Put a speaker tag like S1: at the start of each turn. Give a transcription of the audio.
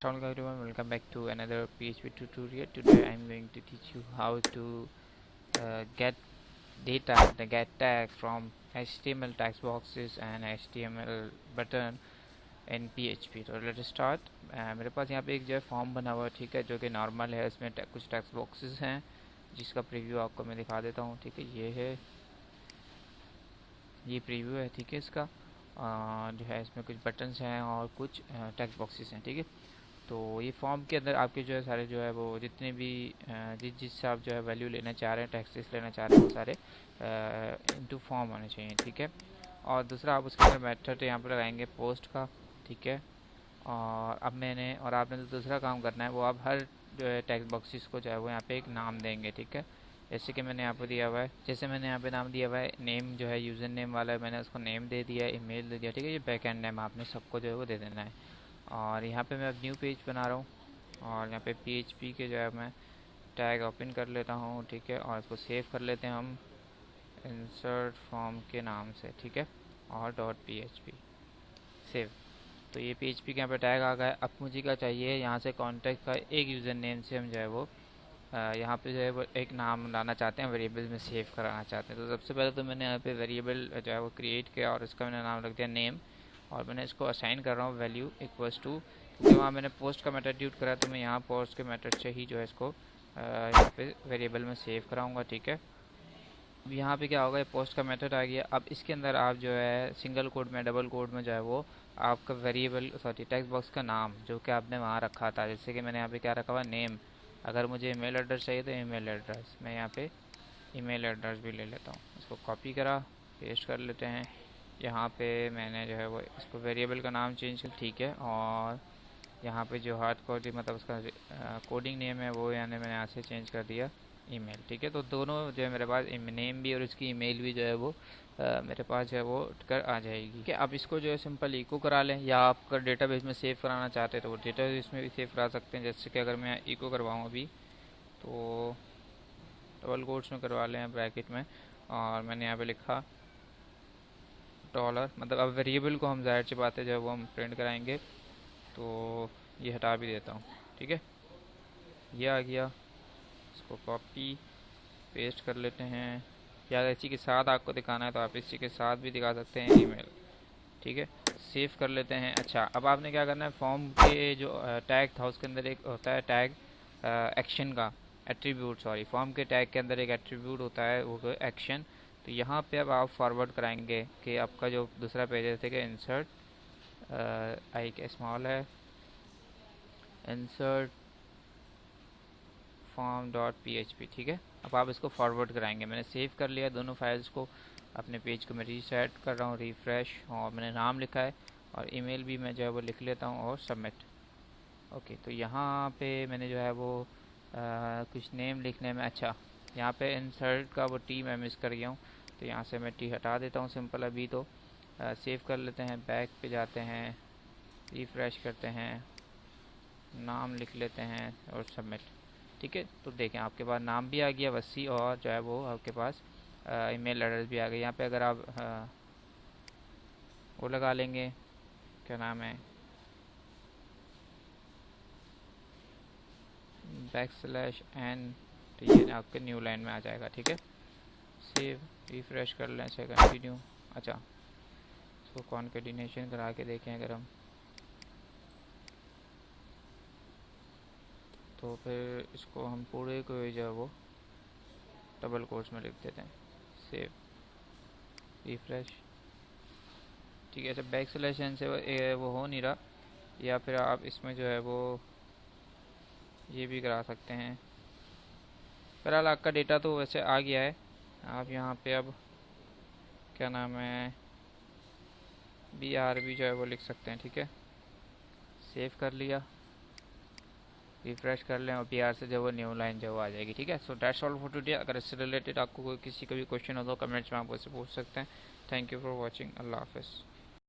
S1: Hello everyone, welcome back to another PHP tutorial. Today I'm going to teach you how to get data, the get tag from HTML text boxes and HTML button in PHP. तो let's start. मेरे पास यहाँ पे एक जो है form बना हुआ है, ठीक है, जो कि नॉर्मल है। इसमें कुछ टेक्स्ट बॉक्सेस हैं जिसका प्रीव्यू आपको मैं दिखा देता हूँ, ठीक है। ये प्रीव्यू है, ठीक है। इसका जो है इसमें कुछ बटन्स हैं और कुछ टेक्स्ट बॉक्सेस हैं, ठीक है। तो ये फॉर्म के अंदर आपके जो है सारे जो है वो जितने भी जिससे आप जो है वैल्यू लेना चाह रहे हैं, टेक्स्ट्स लेना चाह रहे हैं, वो सारे इनटू फॉर्म होने चाहिए, ठीक है। और दूसरा आप उसके अंदर मेथड यहाँ पर लगाएंगे पोस्ट का, ठीक है। और आपने जो दूसरा काम करना है वो आप हर जो है टेक्स्ट बॉक्सेस को जो है वो यहाँ पे एक नाम देंगे, ठीक है। जैसे कि मैंने यहाँ पे दिया हुआ है, जैसे मैंने यहाँ पे नाम दिया हुआ है नेम, जो है यूज़र नेम वाला है, मैंने उसको नेम दे दिया, ईमेल दे दिया, ठीक है। ये बैक एंड नेम आपने सबको जो है वो दे देना है। और यहाँ पे मैं अब न्यू पेज बना रहा हूँ और यहाँ पे PHP के जो है मैं टैग ओपन कर लेता हूँ, ठीक है। और इसको सेव कर लेते हैं हम इंसर्ट फॉर्म के नाम से, ठीक है। और .php सेव। तो ये PHP के यहाँ पे टैग आ गया। अब मुझे क्या चाहिए, यहाँ से कॉन्टैक्ट का एक यूज़र नेम से हम जो है वो यहाँ पे जो है वो एक नाम लाना चाहते हैं, वेरिएबल में सेव कराना चाहते हैं। तो सबसे पहले तो मैंने यहाँ पे वेरिएबल जो है वो क्रिएट किया और इसका मैंने नाम रख दिया नेम। और मैंने इसको असाइन कर रहा हूँ वैल्यू इक्वल्स टू, क्योंकि वहाँ मैंने पोस्ट का मेथड यूज करा, तो मैं यहाँ पोस्ट के मेथड से ही जो है इसको यहाँ पे वेरिएबल में सेव कराऊँगा, ठीक है। अब यहाँ पे क्या होगा, ये पोस्ट का मेथड आ गया। अब इसके अंदर आप जो है सिंगल कोड में, डबल कोड में जो है वो आपका वेरिएबल टेक्स्ट बॉक्स का नाम जो कि आपने वहाँ रखा था, जैसे कि मैंने यहाँ पे क्या रखा हुआ, नेम। अगर मुझे ईमेल एड्रेस चाहिए तो ईमेल एड्रेस, मैं यहाँ पे ईमेल एड्रेस भी ले लेता हूँ। इसको कॉपी करा, पेस्ट कर लेते हैं। यहाँ पे मैंने जो है वो इसको वेरिएबल का नाम चेंज कर, ठीक है। और यहाँ पे जो हार्ड कोडिंग मतलब उसका कोडिंग नेम है वो यानी मैंने यहाँ से चेंज कर दिया ईमेल, ठीक है। तो दोनों जो है मेरे पास नेम भी और उसकी ईमेल भी जो है वो मेरे पास जो है वो कर आ जाएगी, कि आप इसको जो है सिंपल इको करा लें, या आप अगर डेटाबेस में सेव कराना चाहते हैं तो वो डेटाबेस में भी सेव करा सकते हैं। जैसे कि अगर मैं इको करवाऊँ अभी, तो डबल कोट्स में करवा लें ब्रैकेट में, और मैंने यहाँ पे लिखा डॉलर, मतलब अब वेरिएबल को हम जाहिर सी बात है जो है वो हम प्रिंट कराएंगे। तो ये हटा भी देता हूँ, ठीक है। ये आ गया, इसको कॉपी पेस्ट कर लेते हैं, या इसी के साथ आपको दिखाना है तो आप इसी के साथ भी दिखा सकते हैं ईमेल, ठीक है। सेव कर लेते हैं। अच्छा, अब आपने क्या करना है, फॉर्म के जो टैग था उसके अंदर एक होता है टैग एक्शन का एट्रीब्यूट, सॉरी, फॉर्म के टैग के अंदर एक एट्रीब्यूट होता है वो एक्शन। तो यहाँ पे अब आप फॉरवर्ड कराएंगे कि आपका जो दूसरा पेज है, ठीक है, इंसर्ट आई के स्मॉल है, इंसर्ट फॉर्म डॉट PHP, ठीक है। अब आप इसको फॉरवर्ड कराएंगे। मैंने सेव कर लिया दोनों फाइल्स को, अपने पेज को मैं रीसेट कर रहा हूँ, रिफ्रेश, और मैंने नाम लिखा है और ईमेल भी मैं जो है वो लिख लेता हूँ और सबमिट। ओके, तो यहाँ पे मैंने जो है वो कुछ नेम लिखने में, अच्छा, यहाँ पे इंसर्ट का वो टी मैं मिस कर गया हूँ, तो यहाँ से मैं टी हटा देता हूँ सिंपल। अभी तो सेव कर लेते हैं, बैक पे जाते हैं, रिफ्रेश करते हैं, नाम लिख लेते हैं और सबमिट, ठीक है। तो देखें आपके पास नाम भी आ गया वसी, और जो है वो आपके पास ईमेल एड्रेस भी आ गया। यहाँ पे अगर आप वो लगा लेंगे, क्या नाम है, \n, तो ये आपके न्यू लाइन में आ जाएगा, ठीक है। सेव, रिफ्रेश कर लें से कंटिन्यू। अच्छा, इसको कॉन्केटिनेशन करा के देखें अगर हम, तो फिर इसको हम पूरे को जो है वो डबल कोट्स में लिख देते हैं। सेव, रिफ्रेश, ठीक है। अच्छा, \n से वो हो नहीं रहा, या फिर आप इसमें जो है वो ये भी करा सकते हैं। फिलहाल आपका डेटा तो वैसे आ गया है। आप यहाँ पे अब क्या नाम है, BRB जो है वो लिख सकते हैं, ठीक है। सेव कर लिया, रिफ्रेश कर लें और BR से जो वो न्यू लाइन जो आ जाएगी, ठीक है। So that's all for today. अगर इससे रिलेटेड आपको कोई किसी का भी क्वेश्चन हो तो कमेंट्स में आप उससे पूछ सकते हैं। Thank you for watching. अल्लाह हाफिज़।